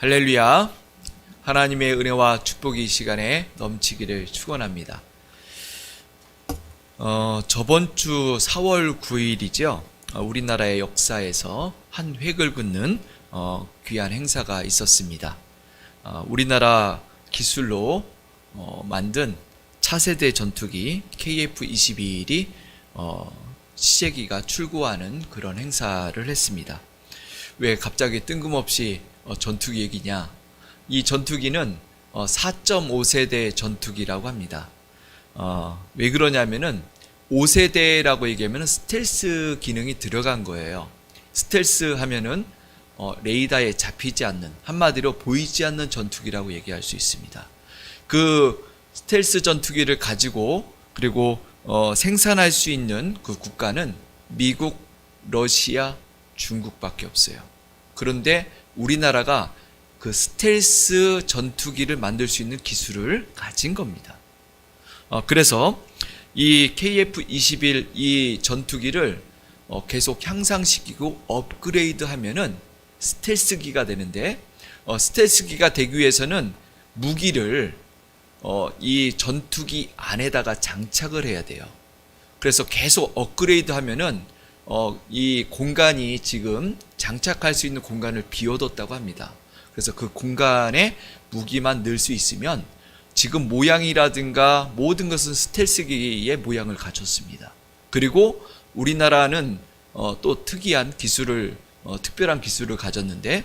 할렐루야. 하나님의 은혜와 축복이 이 시간에 넘치기를 축원합니다. 저번 주 4월 9일이죠. 우리나라의 역사에서 한 획을 긋는 귀한 행사가 있었습니다. 우리나라 기술로 만든 차세대 전투기 KF-21이 시제기가 출고하는 그런 행사를 했습니다. 왜 갑자기 뜬금없이 전투기 얘기냐? 이 전투기는 4.5세대 전투기라고 합니다. 왜 그러냐면은 5세대라고 얘기하면 스텔스 기능이 들어간 거예요. 스텔스 하면은 레이더에 잡히지 않는, 한마디로 보이지 않는 전투기라고 얘기할 수 있습니다. 그 스텔스 전투기를 가지고 그리고 생산할 수 있는 그 국가는 미국, 러시아, 중국밖에 없어요. 그런데 우리나라가 그 스텔스 전투기를 만들 수 있는 기술을 가진 겁니다. 그래서 이 KF-21 이 전투기를 계속 향상시키고 업그레이드 하면은 스텔스기가 되는데, 스텔스기가 되기 위해서는 무기를 이 전투기 안에다가 장착을 해야 돼요. 그래서 계속 업그레이드 하면은 이 공간이 지금 장착할 수 있는 공간을 비워뒀다고 합니다. 그래서 그 공간에 무기만 넣을 수 있으면 지금 모양이라든가 모든 것은 스텔스기의 모양을 갖췄습니다. 그리고 우리나라는 또 특이한 기술을, 특별한 기술을 가졌는데,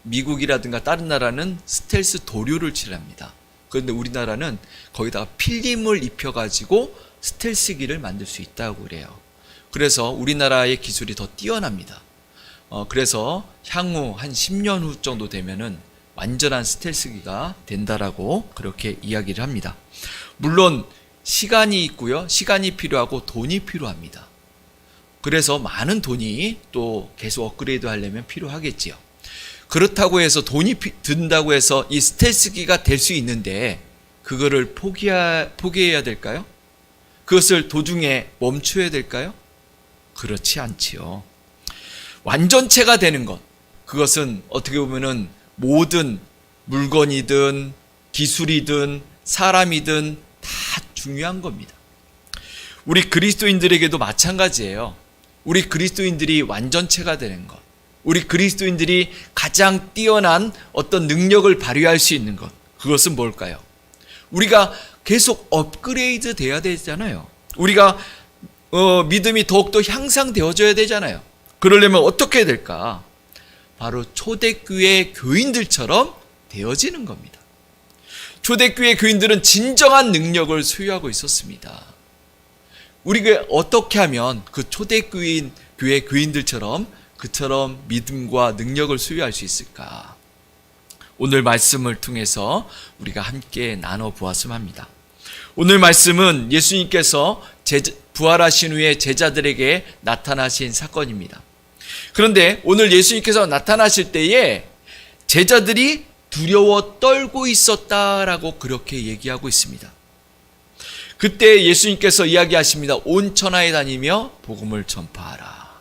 미국이라든가 다른 나라는 스텔스 도료를 칠합니다. 그런데 우리나라는 거기다가 필름을 입혀가지고 스텔스기를 만들 수 있다고 그래요. 그래서 우리나라의 기술이 더 뛰어납니다. 그래서 향후 한 10년 후 정도 되면은 완전한 스텔스기가 된다라고 그렇게 이야기를 합니다. 물론 시간이 있고요. 시간이 필요하고 돈이 필요합니다. 그래서 많은 돈이 또 계속 업그레이드 하려면 필요하겠지요. 그렇다고 해서 돈이 든다고 해서 이 스텔스기가 될 수 있는데 그거를 포기해야 될까요? 그것을 도중에 멈춰야 될까요? 그렇지 않지요. 완전체가 되는 것, 그것은 어떻게 보면은 모든 물건이든 기술이든 사람이든 다 중요한 겁니다. 우리 그리스도인들에게도 마찬가지예요. 우리 그리스도인들이 완전체가 되는 것, 우리 그리스도인들이 가장 뛰어난 어떤 능력을 발휘할 수 있는 것, 그것은 뭘까요? 우리가 계속 업그레이드 돼야 되잖아요. 우리가 믿음이 더욱더 향상되어져야 되잖아요. 그러려면 어떻게 해야 될까? 바로 초대교회 교인들처럼 되어지는 겁니다. 초대교회 교인들은 진정한 능력을 소유하고 있었습니다. 우리가 어떻게 하면 그 초대교회 교인들처럼 그처럼 믿음과 능력을 소유할 수 있을까? 오늘 말씀을 통해서 우리가 함께 나눠보았으면 합니다. 오늘 말씀은 예수님께서 부활하신 후에 제자들에게 나타나신 사건입니다. 그런데 오늘 예수님께서 나타나실 때에 제자들이 두려워 떨고 있었다라고 그렇게 얘기하고 있습니다. 그때 예수님께서 이야기하십니다. 온 천하에 다니며 복음을 전파하라.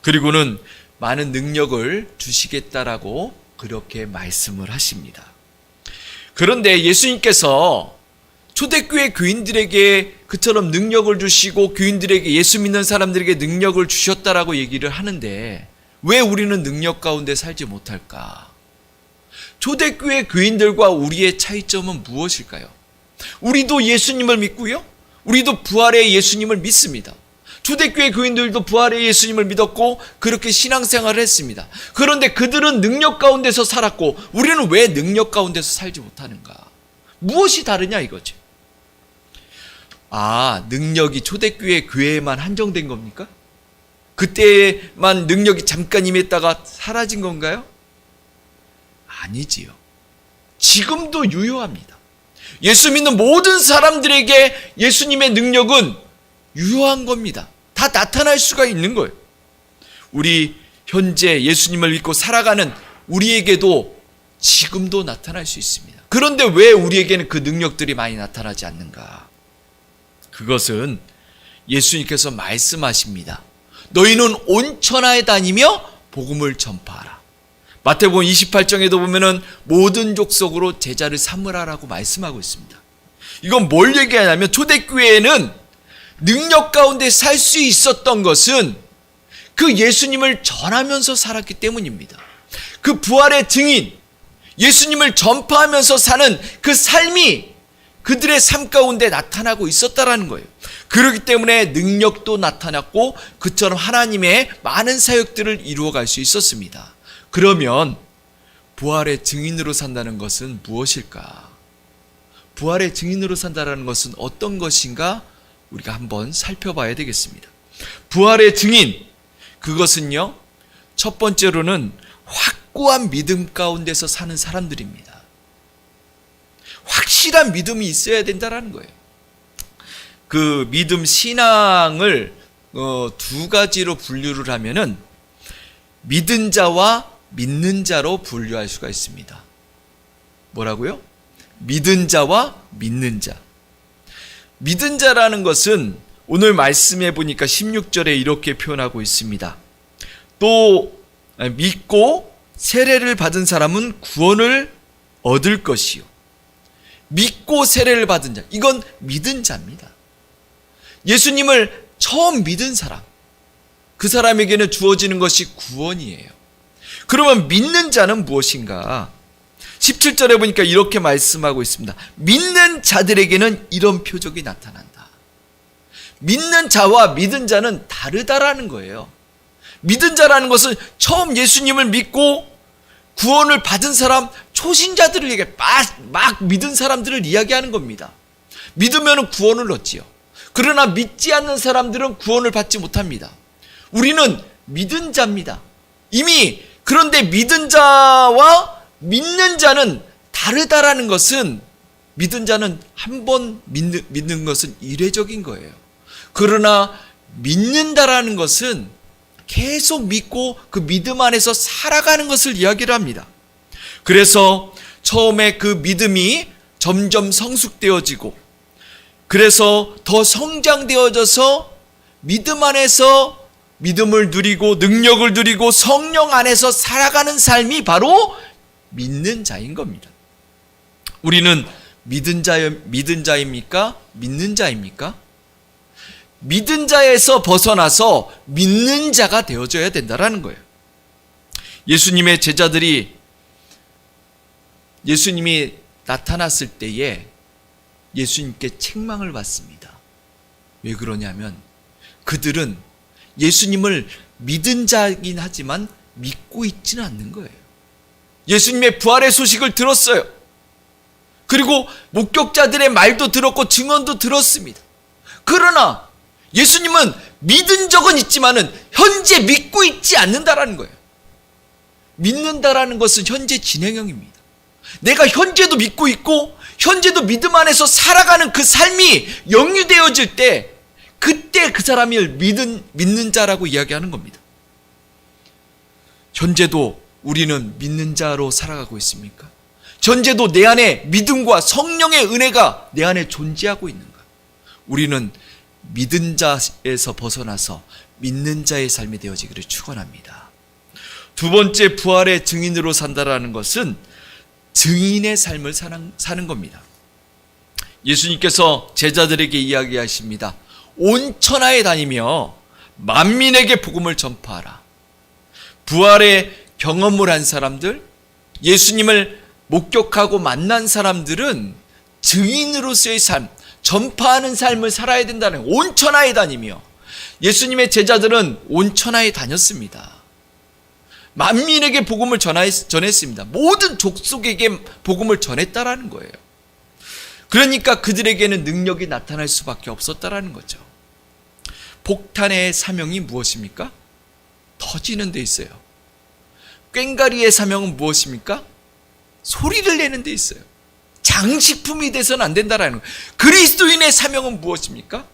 그리고는 많은 능력을 주시겠다라고 그렇게 말씀을 하십니다. 그런데 예수님께서 초대교회 교인들에게 그처럼 능력을 주시고 교인들에게, 예수 믿는 사람들에게 능력을 주셨다라고 얘기를 하는데 왜 우리는 능력 가운데 살지 못할까? 초대교회 교인들과 우리의 차이점은 무엇일까요? 우리도 예수님을 믿고요. 우리도 부활의 예수님을 믿습니다. 초대교회 교인들도 부활의 예수님을 믿었고 그렇게 신앙생활을 했습니다. 그런데 그들은 능력 가운데서 살았고 우리는 왜 능력 가운데서 살지 못하는가? 무엇이 다르냐 이거죠. 능력이 초대교회 교회에만 한정된 겁니까? 그때만 능력이 잠깐 임했다가 사라진 건가요? 아니지요. 지금도 유효합니다. 예수 믿는 모든 사람들에게 예수님의 능력은 유효한 겁니다. 다 나타날 수가 있는 거예요. 우리 현재 예수님을 믿고 살아가는 우리에게도 지금도 나타날 수 있습니다. 그런데 왜 우리에게는 그 능력들이 많이 나타나지 않는가? 그것은 예수님께서 말씀하십니다. 너희는 온 천하에 다니며 복음을 전파하라. 마태복음 28장에도 보면은 모든 족속으로 제자를 삼으라라고 말씀하고 있습니다. 이건 뭘 얘기하냐면 초대교회에는 능력 가운데 살 수 있었던 것은 그 예수님을 전하면서 살았기 때문입니다. 그 부활의 증인, 예수님을 전파하면서 사는 그 삶이 그들의 삶 가운데 나타나고 있었다라는 거예요. 그렇기 때문에 능력도 나타났고 그처럼 하나님의 많은 사역들을 이루어갈 수 있었습니다. 그러면 부활의 증인으로 산다는 것은 무엇일까? 부활의 증인으로 산다는 것은 어떤 것인가? 우리가 한번 살펴봐야 되겠습니다. 부활의 증인, 그것은요, 첫 번째로는 확고한 믿음 가운데서 사는 사람들입니다. 확실한 믿음이 있어야 된다는 거예요. 그 믿음 신앙을 두 가지로 분류를 하면은 믿은 자와 믿는 자로 분류할 수가 있습니다. 뭐라고요? 믿은 자와 믿는 자. 믿은 자라는 것은 오늘 말씀해 보니까 16절에 이렇게 표현하고 있습니다. 또 믿고 세례를 받은 사람은 구원을 얻을 것이요. 믿고 세례를 받은 자, 이건 믿은 자입니다. 예수님을 처음 믿은 사람, 그 사람에게는 주어지는 것이 구원이에요. 그러면 믿는 자는 무엇인가? 17절에 보니까 이렇게 말씀하고 있습니다. 믿는 자들에게는 이런 표적이 나타난다. 믿는 자와 믿은 자는 다르다라는 거예요. 믿은 자라는 것은 처음 예수님을 믿고 구원을 받은 사람, 초신자들을 얘기해, 막 믿은 사람들을 이야기하는 겁니다. 믿으면 구원을 얻지요. 그러나 믿지 않는 사람들은 구원을 받지 못합니다. 우리는 믿은 자입니다. 이미. 그런데 믿은 자와 믿는 자는 다르다라는 것은, 믿은 자는 한 번 믿는 것은 이례적인 거예요. 그러나 믿는다라는 것은 계속 믿고 그 믿음 안에서 살아가는 것을 이야기를 합니다. 그래서 처음에 그 믿음이 점점 성숙되어지고, 그래서 더 성장되어져서 믿음 안에서 믿음을 누리고 능력을 누리고 성령 안에서 살아가는 삶이 바로 믿는 자인 겁니다. 우리는 믿은 자입니까? 믿는 자입니까? 믿은 자에서 벗어나서 믿는 자가 되어져야 된다는 거예요. 예수님의 제자들이 예수님이 나타났을 때에 예수님께 책망을 받습니다. 왜 그러냐면 그들은 예수님을 믿은 자이긴 하지만 믿고 있지는 않는 거예요. 예수님의 부활의 소식을 들었어요. 그리고 목격자들의 말도 들었고 증언도 들었습니다. 그러나 예수님은 믿은 적은 있지만은 현재 믿고 있지 않는다라는 거예요. 믿는다라는 것은 현재 진행형입니다. 내가 현재도 믿고 있고 현재도 믿음 안에서 살아가는 그 삶이 영유되어질 때, 그때 그 사람이 믿는 자라고 이야기하는 겁니다. 현재도 우리는 믿는 자로 살아가고 있습니까? 현재도 내 안에 믿음과 성령의 은혜가 내 안에 존재하고 있는가? 우리는 믿은 자에서 벗어나서 믿는 자의 삶이 되어지기를 축원합니다. 두 번째, 부활의 증인으로 산다라는 것은 증인의 삶을 사는 겁니다. 예수님께서 제자들에게 이야기하십니다. 온 천하에 다니며 만민에게 복음을 전파하라. 부활의 경험을 한 사람들, 예수님을 목격하고 만난 사람들은 증인으로서의 삶, 전파하는 삶을 살아야 된다는, 온 천하에 다니며, 예수님의 제자들은 온 천하에 다녔습니다. 만민에게 복음을 전했습니다. 모든 족속에게 복음을 전했다라는 거예요. 그러니까 그들에게는 능력이 나타날 수밖에 없었다라는 거죠. 폭탄의 사명이 무엇입니까? 터지는 데 있어요. 꽹가리의 사명은 무엇입니까? 소리를 내는 데 있어요. 장식품이 돼서는 안 된다라는 거예요. 그리스도인의 사명은 무엇입니까?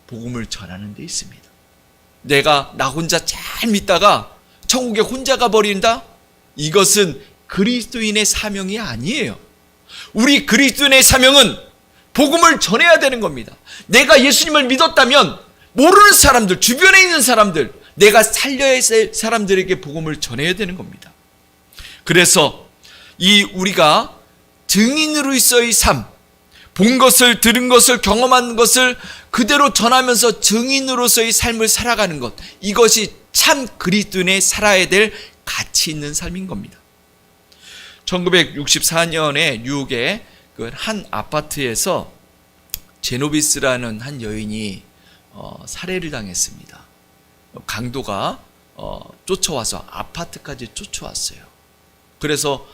복음을 전하는 데 있습니다. 내가 나 혼자 잘 믿다가 천국에 혼자 가버린다? 이것은 그리스도인의 사명이 아니에요. 우리 그리스도인의 사명은 복음을 전해야 되는 겁니다. 내가 예수님을 믿었다면 모르는 사람들, 주변에 있는 사람들, 내가 살려야 할 사람들에게 복음을 전해야 되는 겁니다. 그래서 이 우리가 증인으로서의 삶, 본 것을, 들은 것을, 경험한 것을 그대로 전하면서 증인으로서의 삶을 살아가는 것, 이것이 참 그리스도인의 살아야 될 가치 있는 삶인 겁니다. 1964년에 뉴욕의 그 한 아파트에서 제노비스라는 한 여인이 살해를 당했습니다. 강도가 쫓아와서 아파트까지 쫓아왔어요. 그래서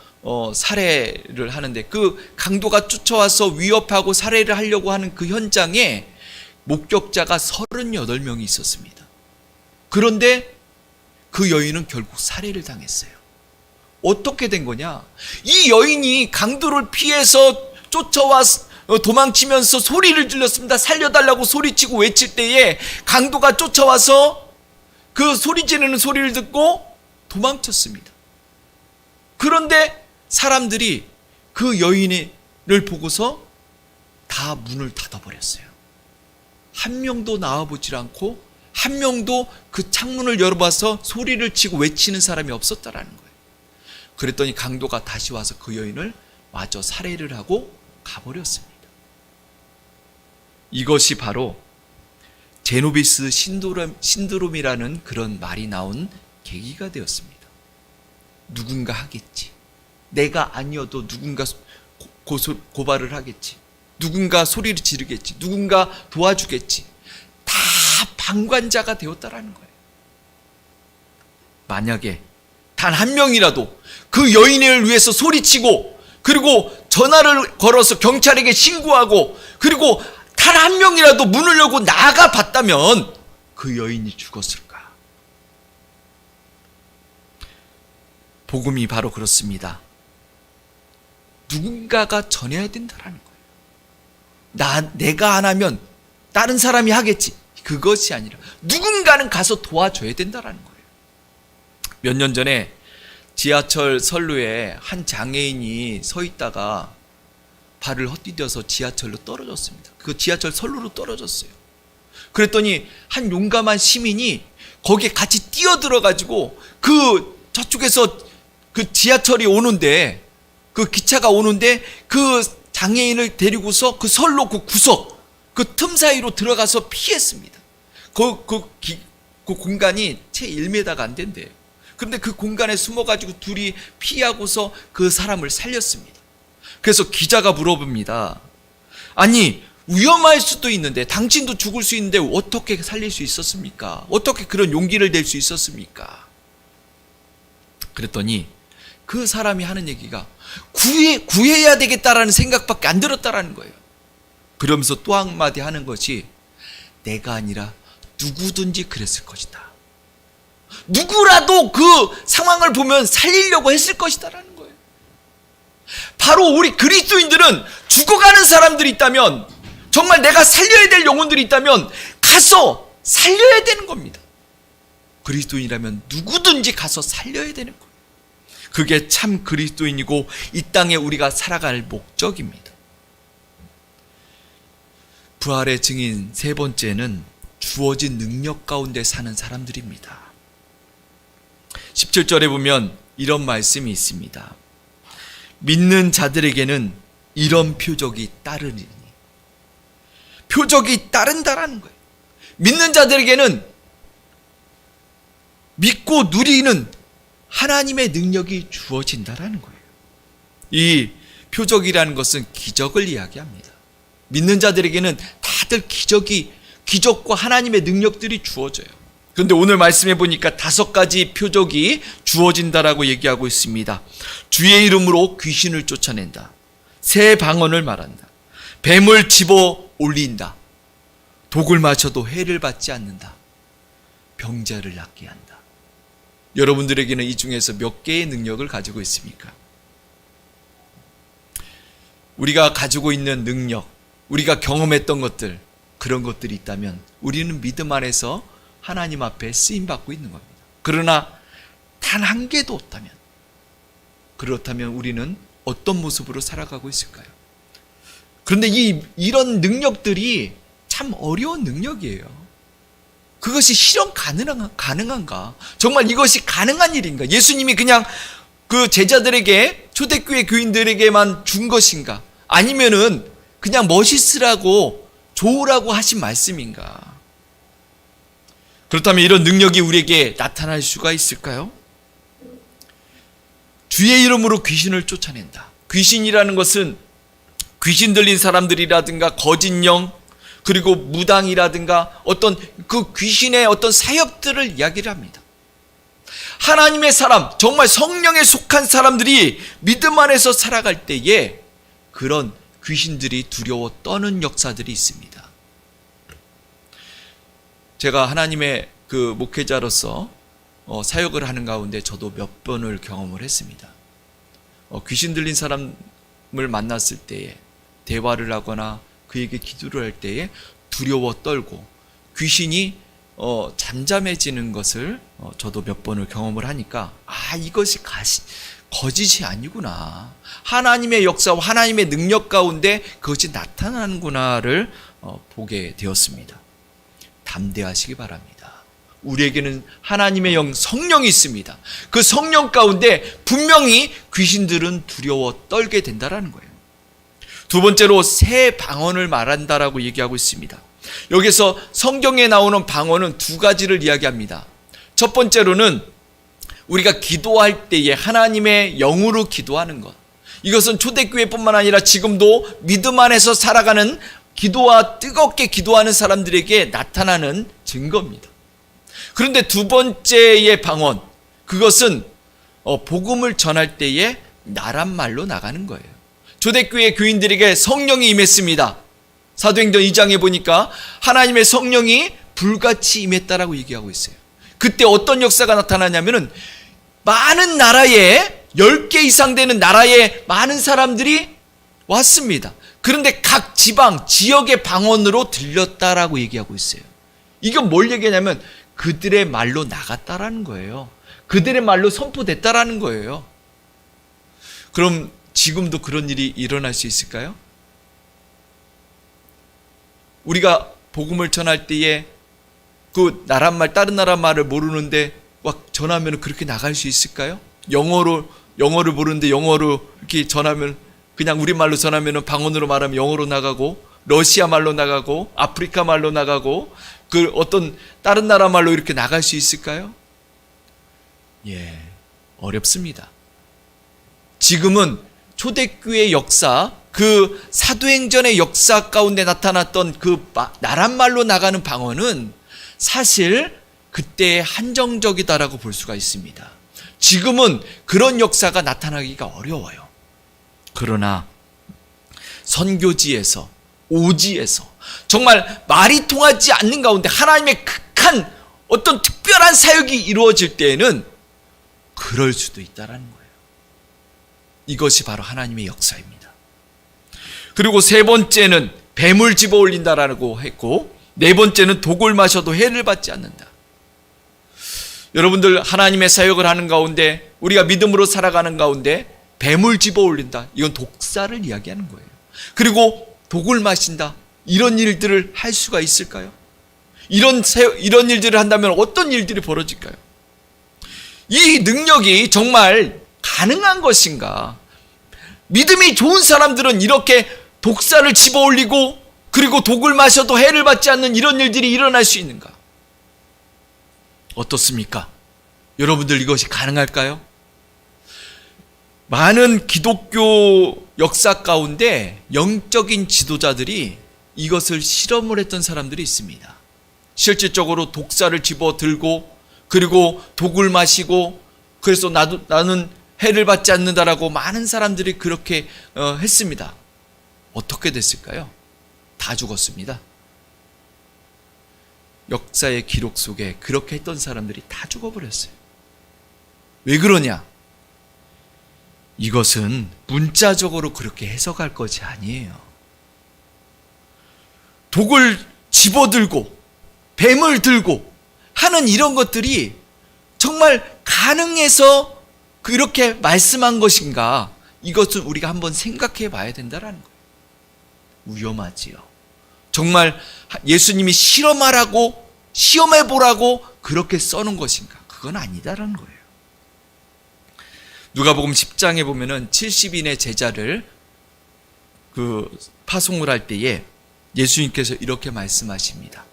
살해를 하는데, 그 강도가 쫓아와서 위협하고 살해를 하려고 하는 그 현장에 목격자가 38명이 있었습니다. 그런데 그 여인은 결국 살해를 당했어요. 어떻게 된 거냐? 이 여인이 강도를 피해서 쫓아와 도망치면서 소리를 질렀습니다. 살려달라고 소리치고 외칠 때에 강도가 쫓아와서 그 소리 지르는 소리를 듣고 도망쳤습니다. 그런데 사람들이 그 여인을 보고서 다 문을 닫아버렸어요. 한 명도 나와보질 않고 한 명도 그 창문을 열어봐서 소리를 치고 외치는 사람이 없었다라는 거예요. 그랬더니 강도가 다시 와서 그 여인을 마저 살해를 하고 가버렸습니다. 이것이 바로 제노비스 신드롬이라는 그런 말이 나온 계기가 되었습니다. 누군가 하겠지. 내가 아니어도 누군가 고발을 하겠지. 누군가 소리를 지르겠지. 누군가 도와주겠지. 다 방관자가 되었다라는 거예요. 만약에 단 한 명이라도 그 여인을 위해서 소리치고, 그리고 전화를 걸어서 경찰에게 신고하고, 그리고 단 한 명이라도 문을 열고 나가 봤다면 그 여인이 죽었을까? 복음이 바로 그렇습니다. 누군가가 전해야 된다는 거예요. 내가 안 하면 다른 사람이 하겠지. 그것이 아니라 누군가는 가서 도와줘야 된다는 거예요. 몇 년 전에 지하철 선로에 한 장애인이 서 있다가 발을 헛디뎌서 지하철로 떨어졌습니다. 그 지하철 선로로 떨어졌어요. 그랬더니 한 용감한 시민이 거기에 같이 뛰어들어가지고 저쪽에서 그 지하철이 오는데, 그 기차가 오는데 그 장애인을 데리고서 그 선로 그 구석, 그 틈 사이로 들어가서 피했습니다. 그 공간이 채 1m가 안 된대요. 그런데 그 공간에 숨어가지고 둘이 피하고서 그 사람을 살렸습니다. 그래서 기자가 물어봅니다. 아니, 위험할 수도 있는데, 당신도 죽을 수 있는데 어떻게 살릴 수 있었습니까? 어떻게 그런 용기를 낼 수 있었습니까? 그랬더니 그 사람이 하는 얘기가 구해야 되겠다라는 생각밖에 안 들었다라는 거예요. 그러면서 또 한마디 하는 것이, 내가 아니라 누구든지 그랬을 것이다. 누구라도 그 상황을 보면 살리려고 했을 것이다라는 거예요. 바로 우리 그리스도인들은 죽어가는 사람들이 있다면, 정말 내가 살려야 될 영혼들이 있다면 가서 살려야 되는 겁니다. 그리스도인이라면 누구든지 가서 살려야 되는 거예요. 그게 참 그리스도인이고 이 땅에 우리가 살아갈 목적입니다. 부활의 증인 세 번째는 주어진 능력 가운데 사는 사람들입니다. 17절에 보면 이런 말씀이 있습니다. 믿는 자들에게는 이런 표적이 따르리니. 표적이 따른다라는 거예요. 믿는 자들에게는 믿고 누리는 하나님의 능력이 주어진다라는 거예요. 이 표적이라는 것은 기적을 이야기합니다. 믿는 자들에게는 다들 기적과 하나님의 능력들이 주어져요. 그런데 오늘 말씀해 보니까 5가지 표적이 주어진다라고 얘기하고 있습니다. 주의 이름으로 귀신을 쫓아낸다. 새 방언을 말한다. 뱀을 집어 올린다. 독을 마셔도 해를 받지 않는다. 병자를 낫게 한다. 여러분들에게는 이 중에서 몇 개의 능력을 가지고 있습니까? 우리가 가지고 있는 능력, 우리가 경험했던 것들, 그런 것들이 있다면 우리는 믿음 안에서 하나님 앞에 쓰임받고 있는 겁니다. 그러나 단 한 개도 없다면, 그렇다면 우리는 어떤 모습으로 살아가고 있을까요? 그런데 이런 능력들이 참 어려운 능력이에요. 그것이 실현 가능한가? 정말 이것이 가능한 일인가? 예수님이 그냥 그 제자들에게, 초대교회 교인들에게만 준 것인가? 아니면은 그냥 멋있으라고, 좋으라고 하신 말씀인가? 그렇다면 이런 능력이 우리에게 나타날 수가 있을까요? 주의 이름으로 귀신을 쫓아낸다. 귀신이라는 것은 귀신 들린 사람들이라든가 거짓 영, 그리고 무당이라든가 어떤 그 귀신의 어떤 사역들을 이야기를 합니다. 하나님의 사람, 정말 성령에 속한 사람들이 믿음 안에서 살아갈 때에 그런 귀신들이 두려워 떠는 역사들이 있습니다. 제가 하나님의 그 목회자로서 사역을 하는 가운데 저도 몇 번을 경험을 했습니다. 귀신 들린 사람을 만났을 때에 대화를 하거나 그에게 기도를 할 때에 두려워 떨고 귀신이 잠잠해지는 것을 저도 몇 번을 경험을 하니까 이것이 거짓이 아니구나. 하나님의 역사와 하나님의 능력 가운데 그것이 나타나는구나를 보게 되었습니다. 담대하시기 바랍니다. 우리에게는 하나님의 영 성령이 있습니다. 그 성령 가운데 분명히 귀신들은 두려워 떨게 된다라는 거예요. 두 번째로 새 방언을 말한다라고 얘기하고 있습니다. 여기서 성경에 나오는 방언은 두 가지를 이야기합니다. 첫 번째로는 우리가 기도할 때에 하나님의 영으로 기도하는 것. 이것은 초대교회뿐만 아니라 지금도 믿음 안에서 살아가는 기도와 뜨겁게 기도하는 사람들에게 나타나는 증거입니다. 그런데 두 번째의 방언, 그것은 복음을 전할 때에 나란 말로 나가는 거예요. 초대교회 교인들에게 성령이 임했습니다. 사도행전 2장에 보니까 하나님의 성령이 불같이 임했다라고 얘기하고 있어요. 그때 어떤 역사가 나타나냐면은 많은 나라에 10개 이상 되는 나라에 많은 사람들이 왔습니다. 그런데 각 지방, 지역의 방언으로 들렸다라고 얘기하고 있어요. 이건 뭘 얘기하냐면 그들의 말로 나갔다라는 거예요. 그들의 말로 선포됐다라는 거예요. 그럼 지금도 그런 일이 일어날 수 있을까요? 우리가 복음을 전할 때에 그 나라 말, 다른 나라 말을 모르는데 막 전하면 그렇게 나갈 수 있을까요? 영어를 모르는데 영어로 이렇게 전하면, 그냥 우리말로 전하면 방언으로 말하면 영어로 나가고, 러시아 말로 나가고, 아프리카 말로 나가고, 그 어떤 다른 나라 말로 이렇게 나갈 수 있을까요? 어렵습니다. 지금은 초대교회 역사, 그 사도행전의 역사 가운데 나타났던 그 나란 말로 나가는 방언은 사실 그때 한정적이다라고 볼 수가 있습니다. 지금은 그런 역사가 나타나기가 어려워요. 그러나 선교지에서, 오지에서 정말 말이 통하지 않는 가운데 하나님의 극한 어떤 특별한 사역이 이루어질 때에는 그럴 수도 있다라는 거예요. 이것이 바로 하나님의 역사입니다. 그리고 세 번째는 뱀을 집어 올린다라고 했고, 네 번째는 독을 마셔도 해를 받지 않는다. 여러분들 하나님의 사역을 하는 가운데, 우리가 믿음으로 살아가는 가운데 뱀을 집어 올린다. 이건 독사를 이야기하는 거예요. 그리고 독을 마신다. 이런 일들을 할 수가 있을까요? 이런 일들을 한다면 어떤 일들이 벌어질까요? 이 능력이 정말 가능한 것인가? 믿음이 좋은 사람들은 이렇게 독사를 집어 올리고 그리고 독을 마셔도 해를 받지 않는 이런 일들이 일어날 수 있는가? 어떻습니까? 여러분들 이것이 가능할까요? 많은 기독교 역사 가운데 영적인 지도자들이 이것을 실험을 했던 사람들이 있습니다. 실질적으로 독사를 집어 들고 그리고 독을 마시고, 그래서 나는 해를 받지 않는다라고 많은 사람들이 그렇게 했습니다. 어떻게 됐을까요? 다 죽었습니다. 역사의 기록 속에 그렇게 했던 사람들이 다 죽어버렸어요. 왜 그러냐? 이것은 문자적으로 그렇게 해석할 것이 아니에요. 독을 집어들고 뱀을 들고 하는 이런 것들이 정말 가능해서 그렇게 말씀한 것인가? 이것을 우리가 한번 생각해 봐야 된다는 거예요. 위험하지요. 정말 예수님이 실험하라고, 시험해 보라고 그렇게 써놓은 것인가? 그건 아니다라는 거예요. 누가복음 10장에 보면은 70인의 제자를 파송을 할 때에 예수님께서 이렇게 말씀하십니다.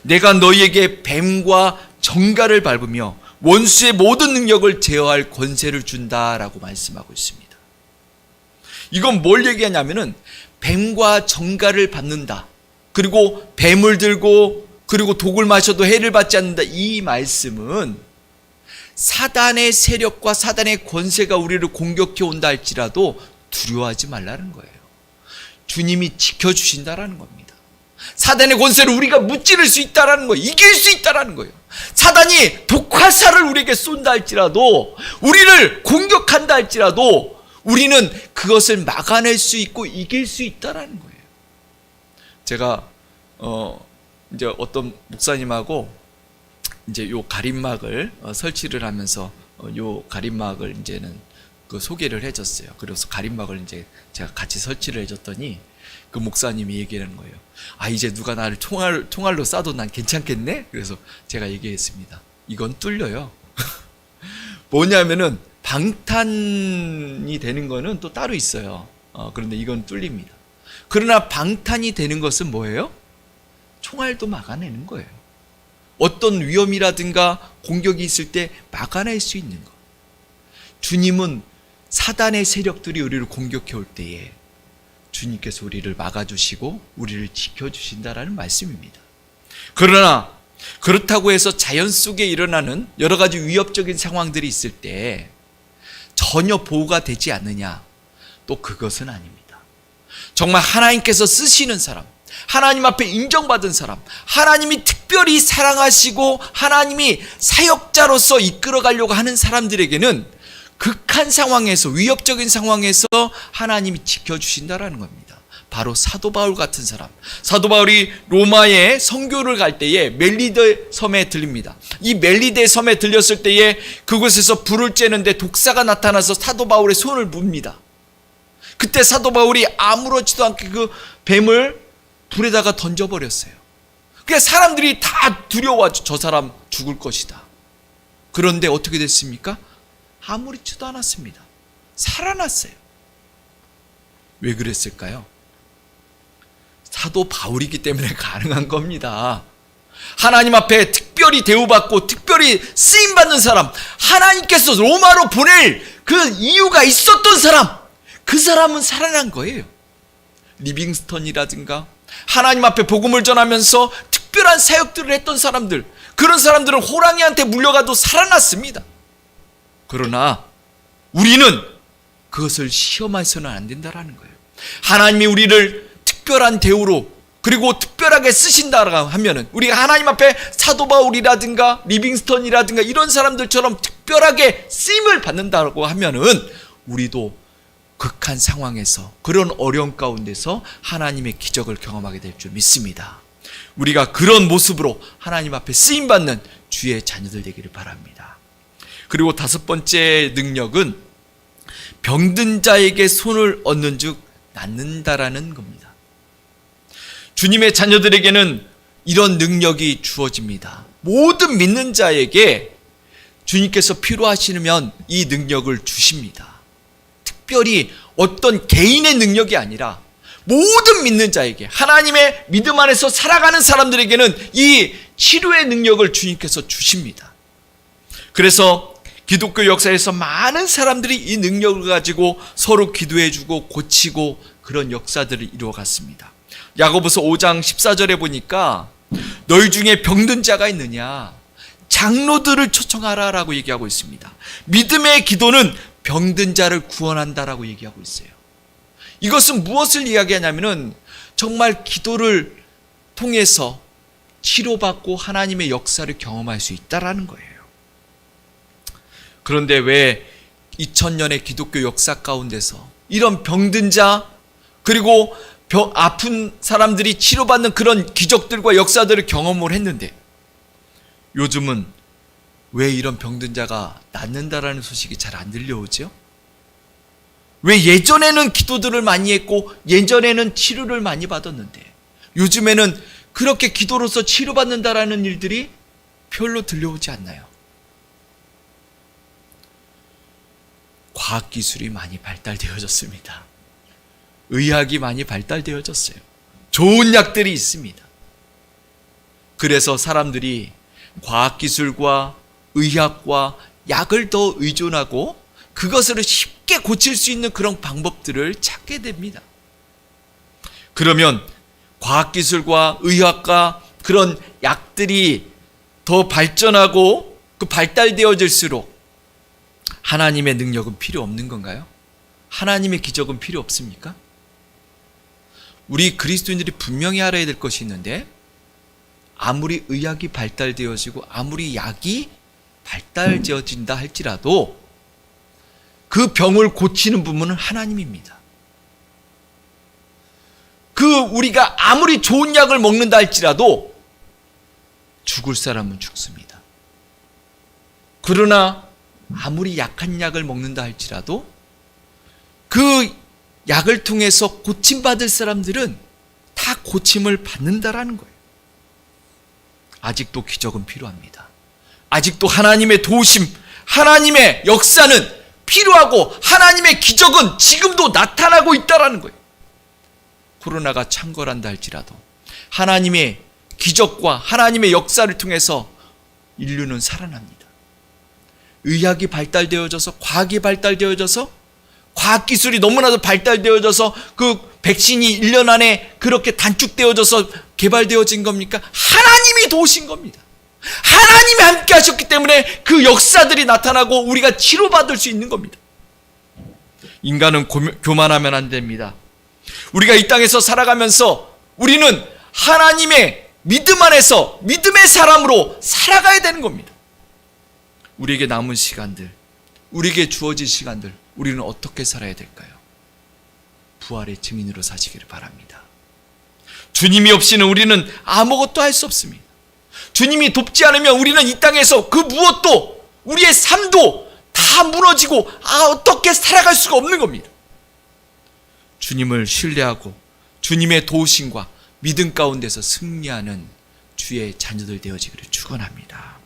내가 너희에게 뱀과 정갈을 밟으며 원수의 모든 능력을 제어할 권세를 준다라고 말씀하고 있습니다. 이건 뭘 얘기하냐면은 뱀과 정갈을 밟는다. 그리고 뱀을 들고 그리고 독을 마셔도 해를 받지 않는다. 이 말씀은 사단의 세력과 사단의 권세가 우리를 공격해 온다 할지라도 두려워하지 말라는 거예요. 주님이 지켜주신다라는 겁니다. 사단의 권세를 우리가 무찌를 수 있다라는 거예요. 이길 수 있다라는 거예요. 사단이 독화살을 우리에게 쏜다 할지라도, 우리를 공격한다 할지라도 우리는 그것을 막아낼 수 있고 이길 수 있다라는 거예요. 제가 이제 어떤 목사님하고 이제 요 가림막을 설치를 하면서 요 가림막을 이제는 소개를 해줬어요. 그래서 가림막을 이제 제가 같이 설치를 해줬더니 그 목사님이 얘기하는 거예요. 아, 이제 누가 나를 총알로 쏴도 난 괜찮겠네? 그래서 제가 얘기했습니다. 이건 뚫려요. 뭐냐면은 방탄이 되는 거는 또 따로 있어요. 그런데 이건 뚫립니다. 그러나 방탄이 되는 것은 뭐예요? 총알도 막아내는 거예요. 어떤 위험이라든가 공격이 있을 때 막아낼 수 있는 것. 주님은 사단의 세력들이 우리를 공격해 올 때에 주님께서 우리를 막아주시고 우리를 지켜주신다라는 말씀입니다. 그러나 그렇다고 해서 자연 속에 일어나는 여러 가지 위협적인 상황들이 있을 때 전혀 보호가 되지 않느냐? 또 그것은 아닙니다. 정말 하나님께서 쓰시는 사람, 하나님 앞에 인정받은 사람, 하나님이 특별히 사랑하시고 하나님이 사역자로서 이끌어가려고 하는 사람들에게는 극한 상황에서, 위협적인 상황에서 하나님이 지켜주신다라는 겁니다. 바로 사도 바울 같은 사람. 사도 바울이 로마에 선교를 갈 때에 멜리데 섬에 들립니다. 이 멜리데 섬에 들렸을 때에 그곳에서 불을 쬐는데 독사가 나타나서 사도 바울의 손을 뭅니다. 그때 사도 바울이 아무렇지도 않게 그 뱀을 불에다가 던져버렸어요. 그래서 사람들이 다 두려워하죠. 저 사람 죽을 것이다. 그런데 어떻게 됐습니까? 아무렇지도 않았습니다. 살아났어요. 왜 그랬을까요? 사도 바울이기 때문에 가능한 겁니다. 하나님 앞에 특별히 대우받고 특별히 쓰임받는 사람, 하나님께서 로마로 보낼 그 이유가 있었던 사람, 그 사람은 살아난 거예요. 리빙스턴이라든가 하나님 앞에 복음을 전하면서 특별한 사역들을 했던 사람들, 그런 사람들은 호랑이한테 물려가도 살아났습니다. 그러나 우리는 그것을 시험해서는 안 된다라는 거예요. 하나님이 우리를 특별한 대우로 그리고 특별하게 쓰신다라고 하면은, 우리가 하나님 앞에 사도 바울이라든가 리빙스턴이라든가 이런 사람들처럼 특별하게 쓰임을 받는다고 하면은 우리도 극한 상황에서, 그런 어려움 가운데서 하나님의 기적을 경험하게 될 줄 믿습니다. 우리가 그런 모습으로 하나님 앞에 쓰임받는 주의 자녀들 되기를 바랍니다. 그리고 다섯 번째 능력은 병든 자에게 손을 얹는 즉 낫는다라는 겁니다. 주님의 자녀들에게는 이런 능력이 주어집니다. 모든 믿는 자에게 주님께서 필요하시면 이 능력을 주십니다. 특별히 어떤 개인의 능력이 아니라 모든 믿는 자에게, 하나님의 믿음 안에서 살아가는 사람들에게는 이 치료의 능력을 주님께서 주십니다. 그래서 기독교 역사에서 많은 사람들이 이 능력을 가지고 서로 기도해주고 고치고 그런 역사들을 이루어갔습니다. 야고보서 5장 14절에 보니까 너희 중에 병든 자가 있느냐? 장로들을 초청하라 라고 얘기하고 있습니다. 믿음의 기도는 병든 자를 구원한다라고 얘기하고 있어요. 이것은 무엇을 이야기하냐면은 정말 기도를 통해서 치료받고 하나님의 역사를 경험할 수 있다라는 거예요. 그런데 왜 2000년의 기독교 역사 가운데서 이런 병든 자, 그리고 아픈 사람들이 치료받는 그런 기적들과 역사들을 경험을 했는데 요즘은 왜 이런 병든 자가 낫는다라는 소식이 잘 안 들려오죠? 왜 예전에는 기도들을 많이 했고 예전에는 치료를 많이 받았는데 요즘에는 그렇게 기도로서 치료받는다라는 일들이 별로 들려오지 않나요? 과학기술이 많이 발달되어졌습니다. 의학이 많이 발달되어졌어요. 좋은 약들이 있습니다. 그래서 사람들이 과학기술과 의학과 약을 더 의존하고 그것으로 쉽게 고칠 수 있는 그런 방법들을 찾게 됩니다. 그러면 과학기술과 의학과 그런 약들이 더 발전하고 그 발달되어질수록 하나님의 능력은 필요 없는 건가요? 하나님의 기적은 필요 없습니까? 우리 그리스도인들이 분명히 알아야 될 것이 있는데, 아무리 의학이 발달되어지고 아무리 약이 발달되어진다 할지라도 그 병을 고치는 부분은 하나님입니다. 우리가 아무리 좋은 약을 먹는다 할지라도 죽을 사람은 죽습니다. 그러나 아무리 약한 약을 먹는다 할지라도 그 약을 통해서 고침받을 사람들은 다 고침을 받는다라는 거예요. 아직도 기적은 필요합니다. 아직도 하나님의 도우심, 하나님의 역사는 필요하고 하나님의 기적은 지금도 나타나고 있다라는 거예요. 코로나가 창궐한다 할지라도 하나님의 기적과 하나님의 역사를 통해서 인류는 살아납니다. 의학이 발달되어져서, 과학이 발달되어져서, 과학기술이 너무나도 발달되어져서 그 백신이 1년 안에 그렇게 단축되어져서 개발되어진 겁니까? 하나님이 도우신 겁니다. 하나님이 함께 하셨기 때문에 그 역사들이 나타나고 우리가 치료받을 수 있는 겁니다. 인간은 교만하면 안 됩니다. 우리가 이 땅에서 살아가면서 우리는 하나님의 믿음 안에서 믿음의 사람으로 살아가야 되는 겁니다. 우리에게 남은 시간들, 우리에게 주어진 시간들, 우리는 어떻게 살아야 될까요? 부활의 증인으로 사시기를 바랍니다. 주님이 없이는 우리는 아무것도 할 수 없습니다. 주님이 돕지 않으면 우리는 이 땅에서 그 무엇도, 우리의 삶도 다 무너지고 어떻게 살아갈 수가 없는 겁니다. 주님을 신뢰하고 주님의 도우심과 믿음 가운데서 승리하는 주의 자녀들 되어지기를 축원합니다.